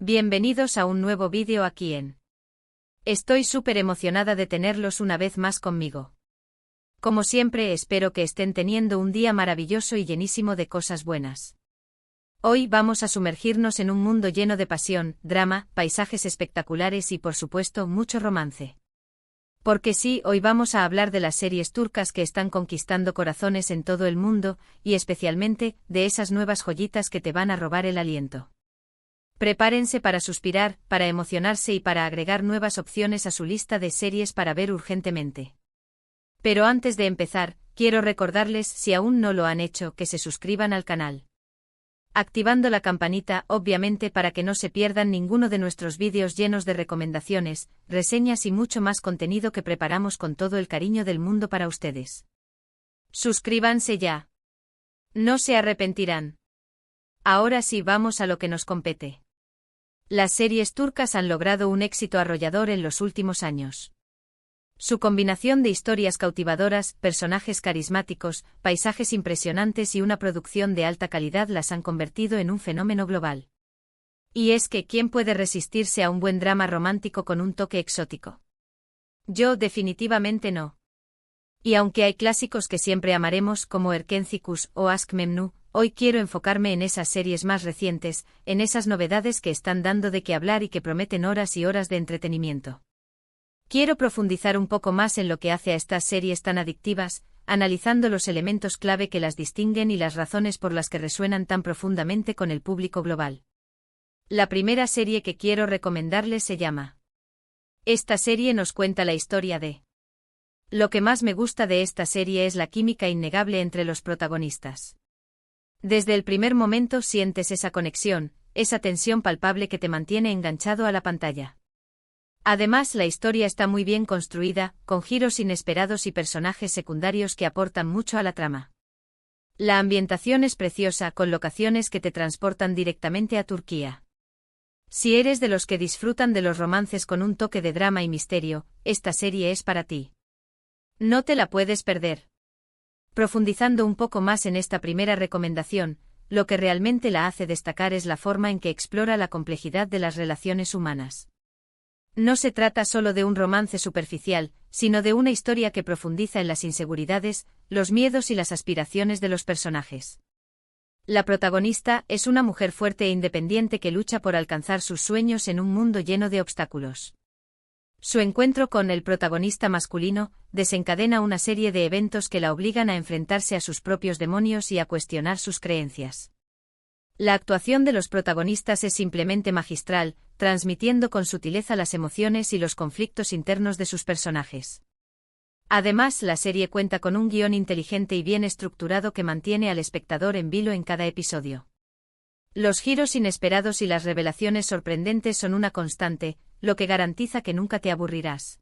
Bienvenidos a un nuevo vídeo aquí en. Estoy súper emocionada de tenerlos una vez más conmigo. Como siempre, espero que estén teniendo un día maravilloso y llenísimo de cosas buenas. Hoy vamos a sumergirnos en un mundo lleno de pasión, drama, paisajes espectaculares y por supuesto mucho romance. Porque sí, hoy vamos a hablar de las series turcas que están conquistando corazones en todo el mundo, y especialmente, de esas nuevas joyitas que te van a robar el aliento. Prepárense para suspirar, para emocionarse y para agregar nuevas opciones a su lista de series para ver urgentemente. Pero antes de empezar, quiero recordarles, si aún no lo han hecho, que se suscriban al canal. Activando la campanita, obviamente, para que no se pierdan ninguno de nuestros vídeos llenos de recomendaciones, reseñas y mucho más contenido que preparamos con todo el cariño del mundo para ustedes. Suscríbanse ya. No se arrepentirán. Ahora sí, vamos a lo que nos compete. Las series turcas han logrado un éxito arrollador en los últimos años. Su combinación de historias cautivadoras, personajes carismáticos, paisajes impresionantes y una producción de alta calidad las han convertido en un fenómeno global. Y es que, ¿quién puede resistirse a un buen drama romántico con un toque exótico? Yo definitivamente no. Y aunque hay clásicos que siempre amaremos como Erkencikus o Aşk Memnu, hoy quiero enfocarme en esas series más recientes, en esas novedades que están dando de qué hablar y que prometen horas y horas de entretenimiento. Quiero profundizar un poco más en lo que hace a estas series tan adictivas, analizando los elementos clave que las distinguen y las razones por las que resuenan tan profundamente con el público global. La primera serie que quiero recomendarles se llama. Esta serie nos cuenta la historia de. Lo que más me gusta de esta serie es la química innegable entre los protagonistas. Desde el primer momento sientes esa conexión, esa tensión palpable que te mantiene enganchado a la pantalla. Además, la historia está muy bien construida, con giros inesperados y personajes secundarios que aportan mucho a la trama. La ambientación es preciosa, con locaciones que te transportan directamente a Turquía. Si eres de los que disfrutan de los romances con un toque de drama y misterio, esta serie es para ti. No te la puedes perder. Profundizando un poco más en esta primera recomendación, lo que realmente la hace destacar es la forma en que explora la complejidad de las relaciones humanas. No se trata solo de un romance superficial, sino de una historia que profundiza en las inseguridades, los miedos y las aspiraciones de los personajes. La protagonista es una mujer fuerte e independiente que lucha por alcanzar sus sueños en un mundo lleno de obstáculos. Su encuentro con el protagonista masculino desencadena una serie de eventos que la obligan a enfrentarse a sus propios demonios y a cuestionar sus creencias. La actuación de los protagonistas es simplemente magistral, transmitiendo con sutileza las emociones y los conflictos internos de sus personajes. Además, la serie cuenta con un guión inteligente y bien estructurado que mantiene al espectador en vilo en cada episodio. Los giros inesperados y las revelaciones sorprendentes son una constante, lo que garantiza que nunca te aburrirás.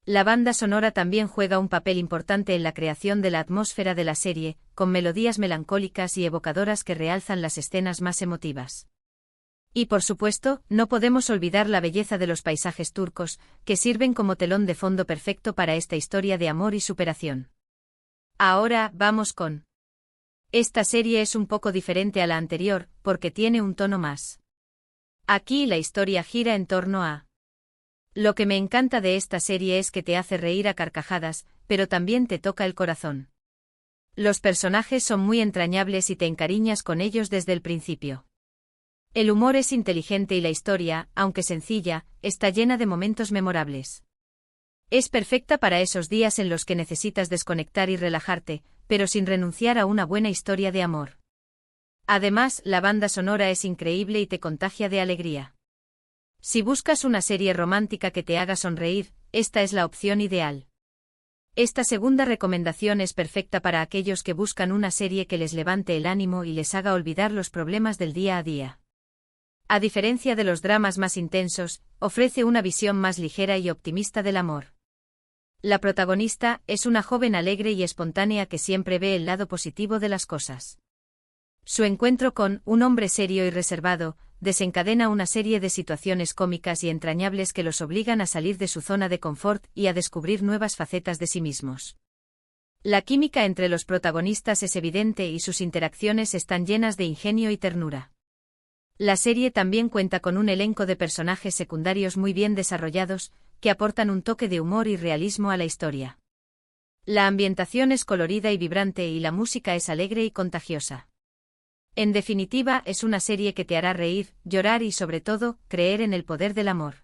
La banda sonora también juega un papel importante en la creación de la atmósfera de la serie, con melodías melancólicas y evocadoras que realzan las escenas más emotivas. Y por supuesto, no podemos olvidar la belleza de los paisajes turcos, que sirven como telón de fondo perfecto para esta historia de amor y superación. Ahora, vamos con. Esta serie es un poco diferente a la anterior, porque tiene un tono más. Aquí la historia gira en torno a. Lo que me encanta de esta serie es que te hace reír a carcajadas, pero también te toca el corazón. Los personajes son muy entrañables y te encariñas con ellos desde el principio. El humor es inteligente y la historia, aunque sencilla, está llena de momentos memorables. Es perfecta para esos días en los que necesitas desconectar y relajarte, pero sin renunciar a una buena historia de amor. Además, la banda sonora es increíble y te contagia de alegría. Si buscas una serie romántica que te haga sonreír, esta es la opción ideal. Esta segunda recomendación es perfecta para aquellos que buscan una serie que les levante el ánimo y les haga olvidar los problemas del día a día. A diferencia de los dramas más intensos, ofrece una visión más ligera y optimista del amor. La protagonista es una joven alegre y espontánea que siempre ve el lado positivo de las cosas. Su encuentro con un hombre serio y reservado desencadena una serie de situaciones cómicas y entrañables que los obligan a salir de su zona de confort y a descubrir nuevas facetas de sí mismos. La química entre los protagonistas es evidente y sus interacciones están llenas de ingenio y ternura. La serie también cuenta con un elenco de personajes secundarios muy bien desarrollados, que aportan un toque de humor y realismo a la historia. La ambientación es colorida y vibrante y la música es alegre y contagiosa. En definitiva, es una serie que te hará reír, llorar y sobre todo, creer en el poder del amor.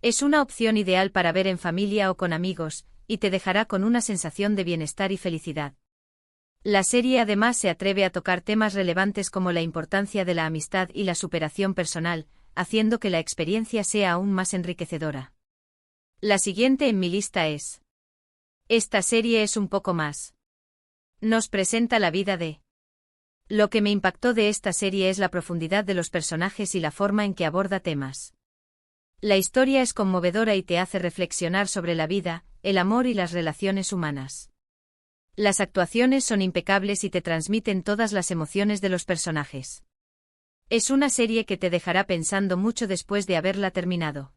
Es una opción ideal para ver en familia o con amigos, y te dejará con una sensación de bienestar y felicidad. La serie además se atreve a tocar temas relevantes como la importancia de la amistad y la superación personal, haciendo que la experiencia sea aún más enriquecedora. La siguiente en mi lista es... Esta serie es un poco más. Nos presenta la vida de... Lo que me impactó de esta serie es la profundidad de los personajes y la forma en que aborda temas. La historia es conmovedora y te hace reflexionar sobre la vida, el amor y las relaciones humanas. Las actuaciones son impecables y te transmiten todas las emociones de los personajes. Es una serie que te dejará pensando mucho después de haberla terminado.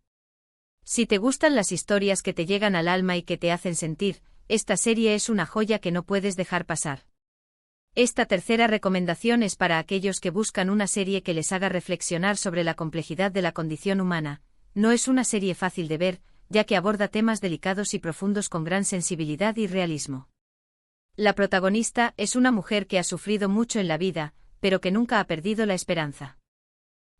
Si te gustan las historias que te llegan al alma y que te hacen sentir, esta serie es una joya que no puedes dejar pasar. Esta tercera recomendación es para aquellos que buscan una serie que les haga reflexionar sobre la complejidad de la condición humana. No es una serie fácil de ver, ya que aborda temas delicados y profundos con gran sensibilidad y realismo. La protagonista es una mujer que ha sufrido mucho en la vida, pero que nunca ha perdido la esperanza.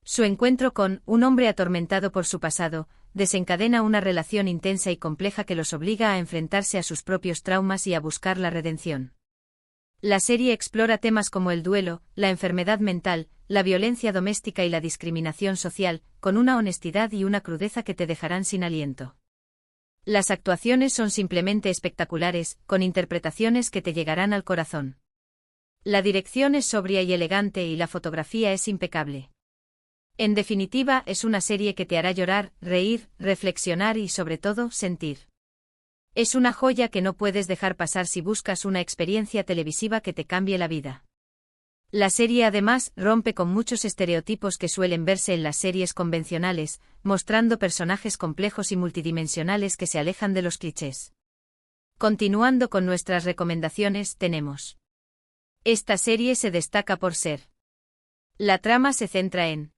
Su encuentro con un hombre atormentado por su pasado desencadena una relación intensa y compleja que los obliga a enfrentarse a sus propios traumas y a buscar la redención. La serie explora temas como el duelo, la enfermedad mental, la violencia doméstica y la discriminación social, con una honestidad y una crudeza que te dejarán sin aliento. Las actuaciones son simplemente espectaculares, con interpretaciones que te llegarán al corazón. La dirección es sobria y elegante y la fotografía es impecable. En definitiva, es una serie que te hará llorar, reír, reflexionar y sobre todo, sentir. Es una joya que no puedes dejar pasar si buscas una experiencia televisiva que te cambie la vida. La serie además rompe con muchos estereotipos que suelen verse en las series convencionales, mostrando personajes complejos y multidimensionales que se alejan de los clichés. Continuando con nuestras recomendaciones, tenemos. Esta serie se destaca por ser. La trama se centra en.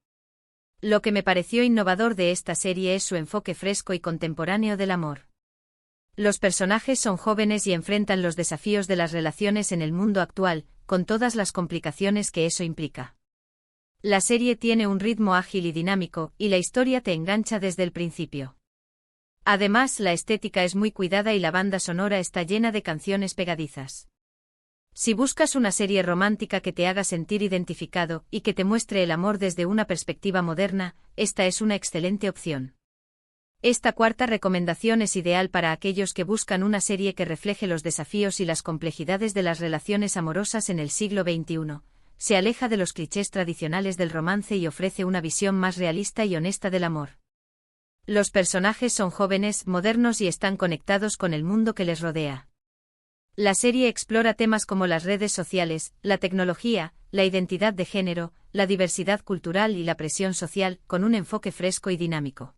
Lo que me pareció innovador de esta serie es su enfoque fresco y contemporáneo del amor. Los personajes son jóvenes y enfrentan los desafíos de las relaciones en el mundo actual, con todas las complicaciones que eso implica. La serie tiene un ritmo ágil y dinámico, y la historia te engancha desde el principio. Además, la estética es muy cuidada y la banda sonora está llena de canciones pegadizas. Si buscas una serie romántica que te haga sentir identificado y que te muestre el amor desde una perspectiva moderna, esta es una excelente opción. Esta cuarta recomendación es ideal para aquellos que buscan una serie que refleje los desafíos y las complejidades de las relaciones amorosas en el siglo XXI. Se aleja de los clichés tradicionales del romance y ofrece una visión más realista y honesta del amor. Los personajes son jóvenes, modernos y están conectados con el mundo que les rodea. La serie explora temas como las redes sociales, la tecnología, la identidad de género, la diversidad cultural y la presión social, con un enfoque fresco y dinámico.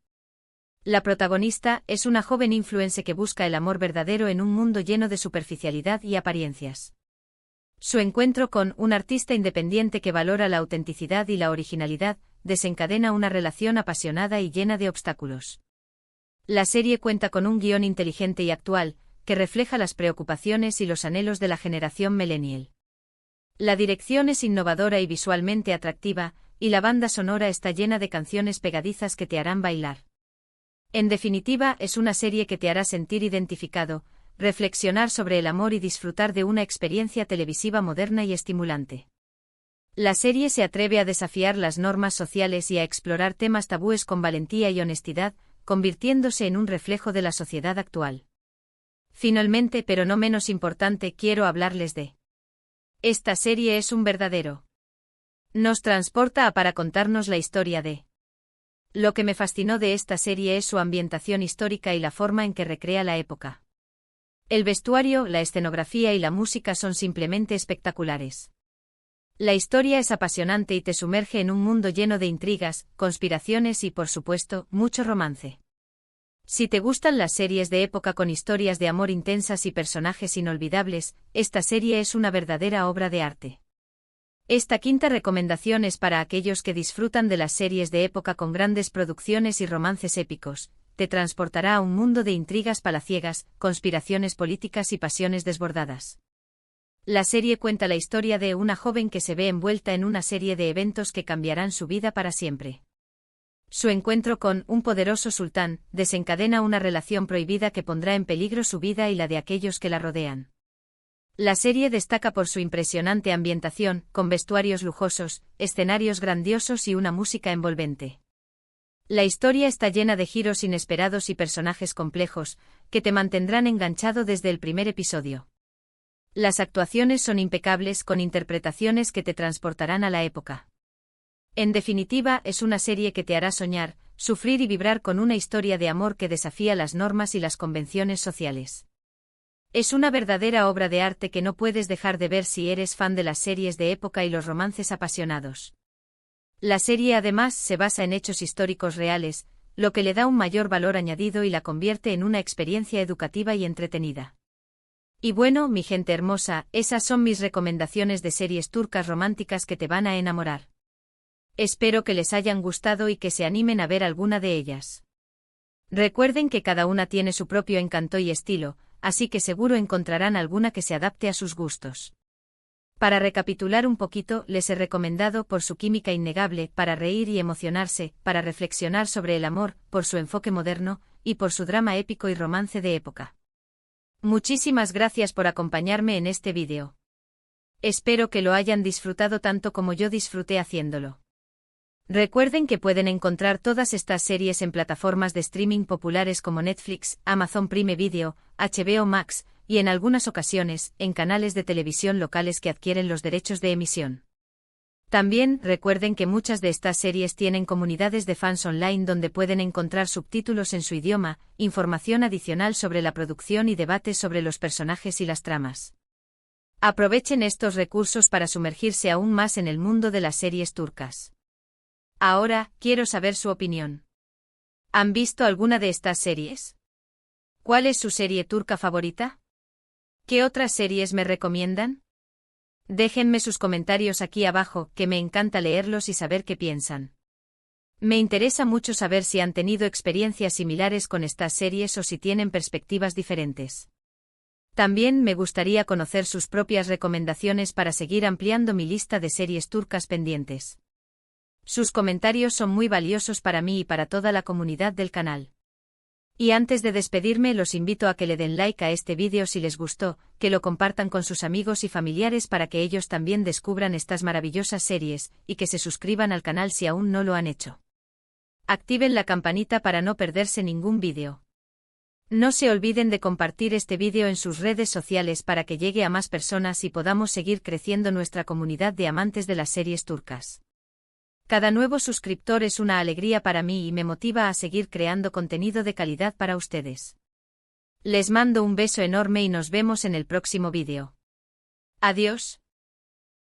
La protagonista es una joven influencer que busca el amor verdadero en un mundo lleno de superficialidad y apariencias. Su encuentro con un artista independiente que valora la autenticidad y la originalidad desencadena una relación apasionada y llena de obstáculos. La serie cuenta con un guión inteligente y actual, que refleja las preocupaciones y los anhelos de la generación millennial. La dirección es innovadora y visualmente atractiva, y la banda sonora está llena de canciones pegadizas que te harán bailar. En definitiva, es una serie que te hará sentir identificado, reflexionar sobre el amor y disfrutar de una experiencia televisiva moderna y estimulante. La serie se atreve a desafiar las normas sociales y a explorar temas tabúes con valentía y honestidad, convirtiéndose en un reflejo de la sociedad actual. Finalmente, pero no menos importante, quiero hablarles de. Esta serie es un verdadero. Nos transporta para contarnos la historia de. Lo que me fascinó de esta serie es su ambientación histórica y la forma en que recrea la época. El vestuario, la escenografía y la música son simplemente espectaculares. La historia es apasionante y te sumerge en un mundo lleno de intrigas, conspiraciones y, por supuesto, mucho romance. Si te gustan las series de época con historias de amor intensas y personajes inolvidables, esta serie es una verdadera obra de arte. Esta quinta recomendación es para aquellos que disfrutan de las series de época con grandes producciones y romances épicos. Te transportará a un mundo de intrigas palaciegas, conspiraciones políticas y pasiones desbordadas. La serie cuenta la historia de una joven que se ve envuelta en una serie de eventos que cambiarán su vida para siempre. Su encuentro con un poderoso sultán desencadena una relación prohibida que pondrá en peligro su vida y la de aquellos que la rodean. La serie destaca por su impresionante ambientación, con vestuarios lujosos, escenarios grandiosos y una música envolvente. La historia está llena de giros inesperados y personajes complejos, que te mantendrán enganchado desde el primer episodio. Las actuaciones son impecables con interpretaciones que te transportarán a la época. En definitiva, es una serie que te hará soñar, sufrir y vibrar con una historia de amor que desafía las normas y las convenciones sociales. Es una verdadera obra de arte que no puedes dejar de ver si eres fan de las series de época y los romances apasionados. La serie además se basa en hechos históricos reales, lo que le da un mayor valor añadido y la convierte en una experiencia educativa y entretenida. Y bueno, mi gente hermosa, esas son mis recomendaciones de series turcas románticas que te van a enamorar. Espero que les hayan gustado y que se animen a ver alguna de ellas. Recuerden que cada una tiene su propio encanto y estilo, así que seguro encontrarán alguna que se adapte a sus gustos. Para recapitular un poquito, les he recomendado por su química innegable, para reír y emocionarse, para reflexionar sobre el amor, por su enfoque moderno, y por su drama épico y romance de época. Muchísimas gracias por acompañarme en este vídeo. Espero que lo hayan disfrutado tanto como yo disfruté haciéndolo. Recuerden que pueden encontrar todas estas series en plataformas de streaming populares como Netflix, Amazon Prime Video, HBO Max, y en algunas ocasiones, en canales de televisión locales que adquieren los derechos de emisión. También, recuerden que muchas de estas series tienen comunidades de fans online donde pueden encontrar subtítulos en su idioma, información adicional sobre la producción y debates sobre los personajes y las tramas. Aprovechen estos recursos para sumergirse aún más en el mundo de las series turcas. Ahora, quiero saber su opinión. ¿Han visto alguna de estas series? ¿Cuál es su serie turca favorita? ¿Qué otras series me recomiendan? Déjenme sus comentarios aquí abajo, que me encanta leerlos y saber qué piensan. Me interesa mucho saber si han tenido experiencias similares con estas series o si tienen perspectivas diferentes. También me gustaría conocer sus propias recomendaciones para seguir ampliando mi lista de series turcas pendientes. Sus comentarios son muy valiosos para mí y para toda la comunidad del canal. Y antes de despedirme los invito a que le den like a este vídeo si les gustó, que lo compartan con sus amigos y familiares para que ellos también descubran estas maravillosas series, y que se suscriban al canal si aún no lo han hecho. Activen la campanita para no perderse ningún vídeo. No se olviden de compartir este vídeo en sus redes sociales para que llegue a más personas y podamos seguir creciendo nuestra comunidad de amantes de las series turcas. Cada nuevo suscriptor es una alegría para mí y me motiva a seguir creando contenido de calidad para ustedes. Les mando un beso enorme y nos vemos en el próximo vídeo. Adiós.